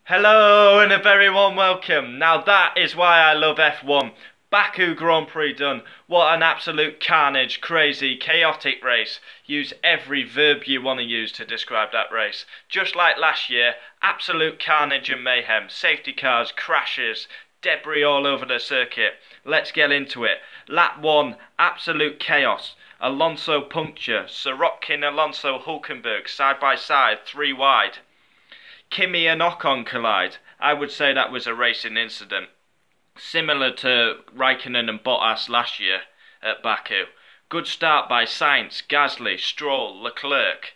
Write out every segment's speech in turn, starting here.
Hello and a very warm welcome. Now that is why I love F1. Baku Grand Prix done. What an absolute carnage, crazy, chaotic race. Use every verb you want to use to describe that race. Just like last year, absolute carnage and mayhem. Safety cars, crashes, debris all over the circuit. Let's get into it. Lap 1, absolute chaos. Alonso puncture. Sorokin, Alonso, Hulkenberg, side by side, 3 wide. Kimi and Ocon collide. I would say that was a racing incident. Similar to Raikkonen and Bottas last year at Baku. Good start by Sainz, Gasly, Stroll, Leclerc.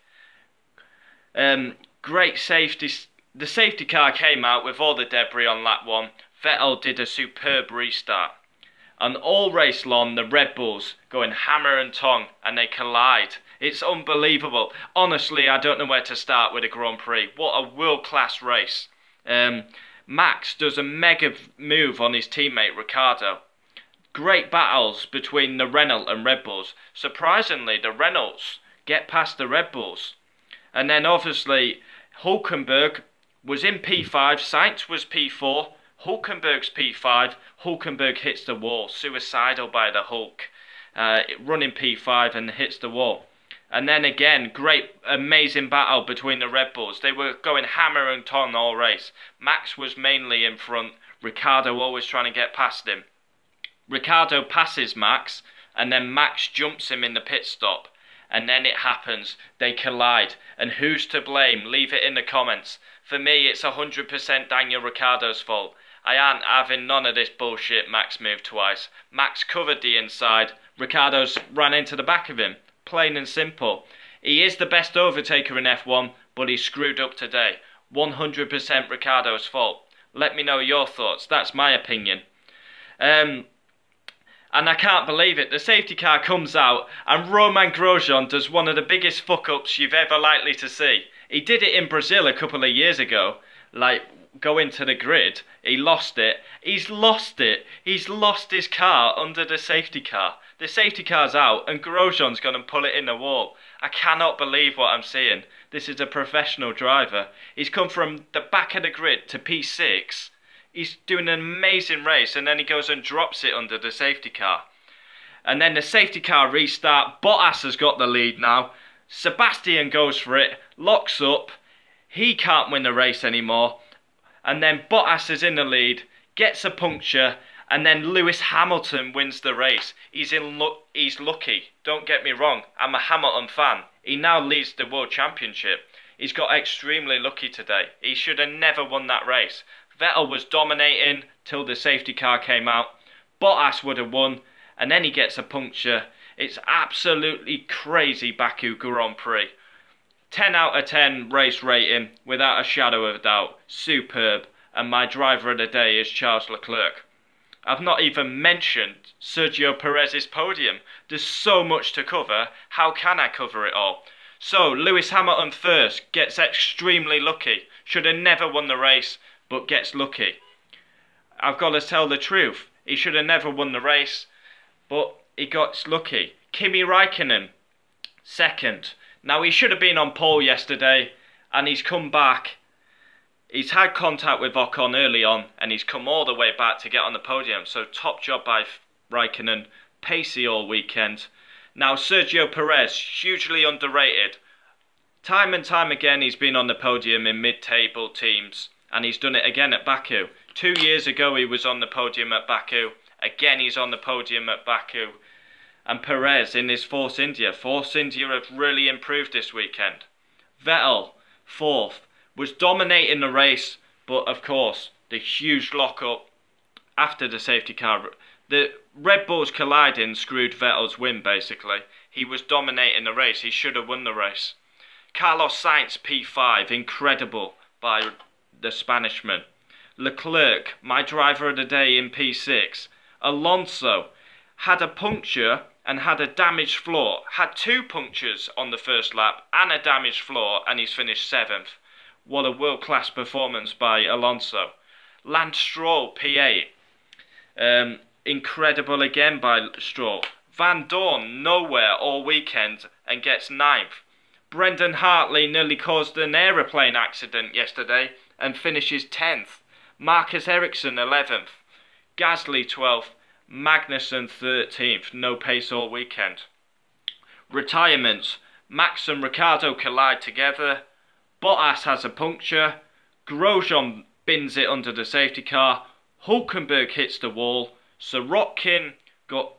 Great safety. The safety car came out with all the debris on lap 1. Vettel did a superb restart. And all race long, the Red Bulls going hammer and tong and they collide. It's unbelievable. Honestly, I don't know where to start with a Grand Prix. What a world-class race. Max does a mega move on his teammate Ricciardo. Great battles between the Renault and Red Bulls. Surprisingly, the Renaults get past the Red Bulls. And then obviously, Hulkenberg was in P5, Sainz was P4, Hulkenberg's P5, Hulkenberg hits the wall, suicidal by the Hulk, running P5 and hits the wall. And then again, great, amazing battle between the Red Bulls. They were going hammer and tong all race. Max was mainly in front, Ricciardo always trying to get past him. Ricciardo passes Max, and then Max jumps him in the pit stop. And then it happens, they collide. And who's to blame? Leave it in the comments. For me, it's 100% Daniel Ricciardo's fault. I ain't having none of this bullshit Max moved twice. Max covered the inside, Ricciardo's ran into the back of him. Plain and simple. He is the best overtaker in F1, but he screwed up today. 100% Ricciardo's fault. Let me know your thoughts. That's my opinion. And I can't believe it. The safety car comes out and Romain Grosjean does one of the biggest fuck-ups you've ever likely to see. He did it in Brazil a couple of years ago. Like, go into the grid. He lost it. He's lost it. He's lost his car under the safety car. The safety car's out and Grosjean's going to pull it in the wall. I cannot believe what I'm seeing. This is a professional driver. He's come from the back of the grid to P6. He's doing an amazing race and then he goes and drops it under the safety car. And then the safety car restart. Bottas has got the lead now. Sebastian goes for it, locks up. He can't win the race anymore. And then Bottas is in the lead, gets a puncture. And then Lewis Hamilton wins the race. He's lucky. Don't get me wrong. I'm a Hamilton fan. He now leads the World Championship. He's got extremely lucky today. He should have never won that race. Vettel was dominating till the safety car came out. Bottas would have won. And then he gets a puncture. It's absolutely crazy Baku Grand Prix. 10 out of 10 race rating without a shadow of a doubt. Superb. And my driver of the day is Charles Leclerc. I've not even mentioned Sergio Perez's podium. There's so much to cover. How can I cover it all? So, Lewis Hamilton first gets extremely lucky. Should have never won the race, but gets lucky. I've got to tell the truth. He should have never won the race, but he got lucky. Kimi Raikkonen, second. Now, he should have been on pole yesterday, and he's come back. He's had contact with Ocon early on, and he's come all the way back to get on the podium. So top job by Raikkonen, pacey all weekend. Now Sergio Perez, hugely underrated. Time and time again he's been on the podium in mid-table teams, and he's done it again at Baku. 2 years ago he was on the podium at Baku. Again he's on the podium at Baku. And Perez in his Force India. Force India have really improved this weekend. Vettel, fourth. Was dominating the race, but of course, the huge lock-up after the safety car. The Red Bulls colliding screwed Vettel's win, basically. He was dominating the race. He should have won the race. Carlos Sainz, P5, incredible by the Spanishman. Leclerc, my driver of the day in P6. Alonso had a puncture and had a damaged floor. Had 2 punctures on the first lap and a damaged floor, and he's finished 7th. What a world-class performance by Alonso. Lance Stroll, P8. Incredible again by Stroll. Van Dorn, nowhere all weekend and gets 9th. Brendan Hartley nearly caused an aeroplane accident yesterday and finishes 10th. Marcus Ericsson 11th. Gasly 12th. Magnussen 13th. No pace all weekend. Retirements. Max and Ricciardo collide together. Bottas has a puncture. Grosjean bins it under the safety car. Hulkenberg hits the wall. Sorokin got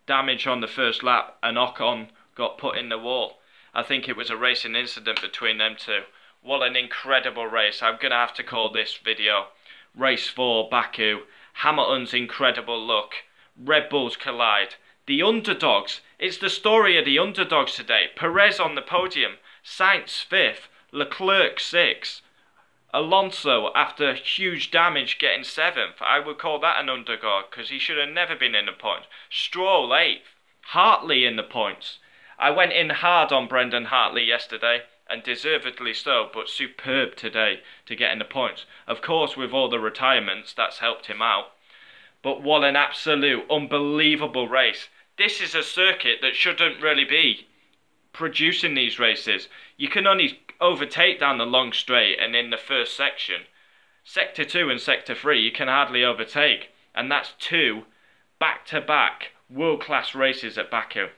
damage on the first lap, and Ocon got put in the wall. I think it was a racing incident between them two. What an incredible race. I'm going to have to call this video Race 4 Baku. Hamilton's incredible luck. Red Bulls collide. The underdogs. It's the story of the underdogs today. Perez on the podium. Sainz 5th. Leclerc 6th. Alonso, after huge damage, getting 7th. I would call that an underdog because he should have never been in the points. Stroll 8th. Hartley in the points. I went in hard on Brendan Hartley yesterday, and deservedly so, but superb today to get in the points. Of course, with all the retirements, that's helped him out. But what an absolute unbelievable race. This is a circuit that shouldn't really be producing these races. You can only overtake down the long straight and in the first section. Sector 2 and Sector 3 you can hardly overtake. And that's 2 back-to-back world-class races at Baku.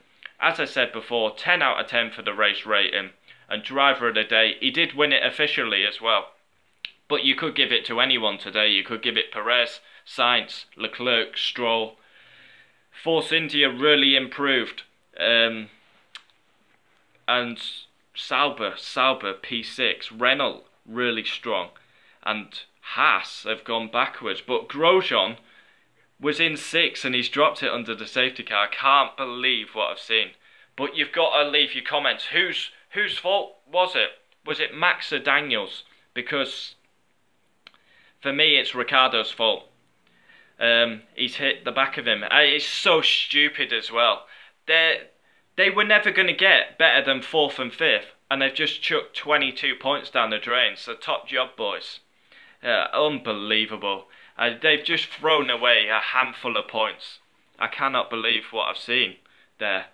As I said before, 10 out of 10 for the race rating. And driver of the day, he did win it officially as well. But you could give it to anyone today. You could give it Perez, Sainz, Leclerc, Stroll. Force India really improved. And Sauber P6. Renault really strong. And Haas have gone backwards. But Grosjean was in 6th and he's dropped it under the safety car. I can't believe what I've seen. But you've got to leave your comments. Whose fault was it? Was it Max or Daniel's? Because for me it's Ricciardo's fault. He's hit the back of him. It's so stupid as well. They were never going to get better than 4th and 5th. And they've just chucked 22 points down the drain. So top job, boys. Unbelievable. They've just thrown away a handful of points. I cannot believe what I've seen there.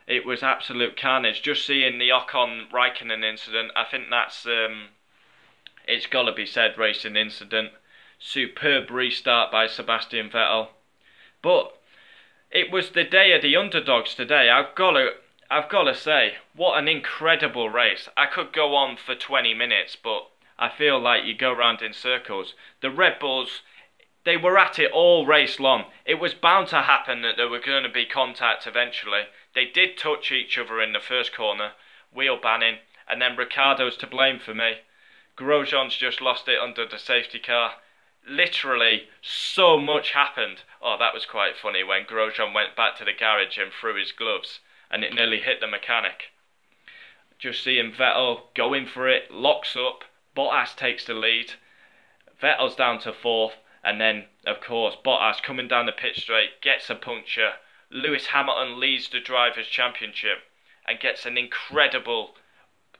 It was absolute carnage. Just seeing the Ocon-Raikkonen incident, I think that's, it's got to be said, racing incident. Superb restart by Sebastian Vettel. But it was the day of the underdogs today. I've got to say, what an incredible race. I could go on for 20 minutes, but I feel like you go round in circles. The Red Bulls, they were at it all race long. It was bound to happen that there were going to be contact eventually. They did touch each other in the first corner, wheel banning, and then Ricciardo's to blame for me. Grosjean's just lost it under the safety car. Literally, so much happened. Oh, that was quite funny when Grosjean went back to the garage and threw his gloves, and it nearly hit the mechanic. Just seeing Vettel going for it, locks up, Bottas takes the lead. Vettel's down to 4th, and then, of course, Bottas coming down the pit straight, gets a puncture. Lewis Hamilton leads the Drivers' Championship and gets an incredible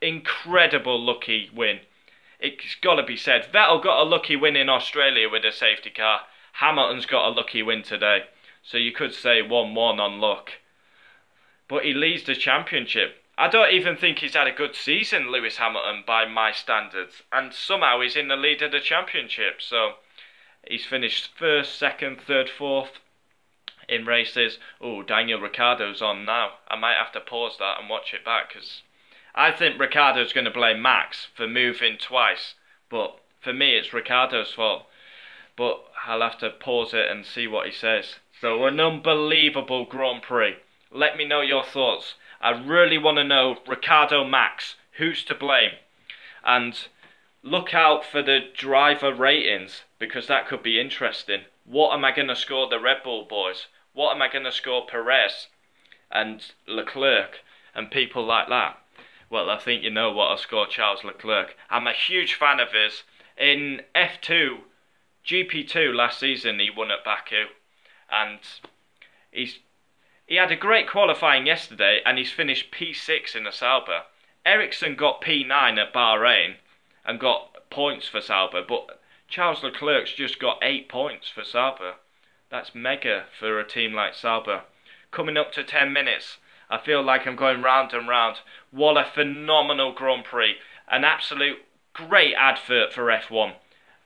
lucky win. It's got to be said, Vettel got a lucky win in Australia with a safety car. Hamilton's got a lucky win today. So you could say 1-1 on luck. But he leads the championship. I don't even think he's had a good season, Lewis Hamilton, by my standards. And somehow he's in the lead of the championship. So he's finished 1st, 2nd, 3rd, 4th in races. Oh, Daniel Ricciardo's on now. I might have to pause that and watch it back because I think Ricciardo's going to blame Max for moving twice. But for me, it's Ricciardo's fault. But I'll have to pause it and see what he says. So an unbelievable Grand Prix. Let me know your thoughts. I really want to know, Ricciardo, Max, who's to blame? And look out for the driver ratings, because that could be interesting. What am I going to score the Red Bull boys? What am I going to score Perez and Leclerc and people like that? Well, I think you know what I'll score Charles Leclerc. I'm a huge fan of his. In F2, GP2 last season, he won at Baku. And he had a great qualifying yesterday, and he's finished P6 in the Sauber. Ericsson got P9 at Bahrain and got points for Sauber, but Charles Leclerc's just got 8 points for Sauber. That's mega for a team like Sauber. Coming up to 10 minutes, I feel like I'm going round and round. What a phenomenal Grand Prix. An absolute great advert for F1.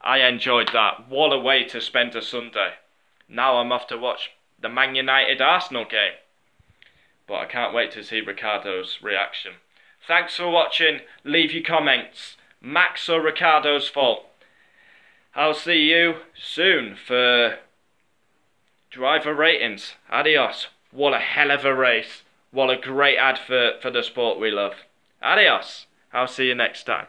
I enjoyed that. What a way to spend a Sunday. Now I'm off to watch the Man United Arsenal game. But I can't wait to see Ricardo's reaction. Thanks for watching. Leave your comments. Max or Ricardo's fault? I'll see you soon for driver ratings. Adios. What a hell of a race. What a great advert for the sport we love. Adios. I'll see you next time.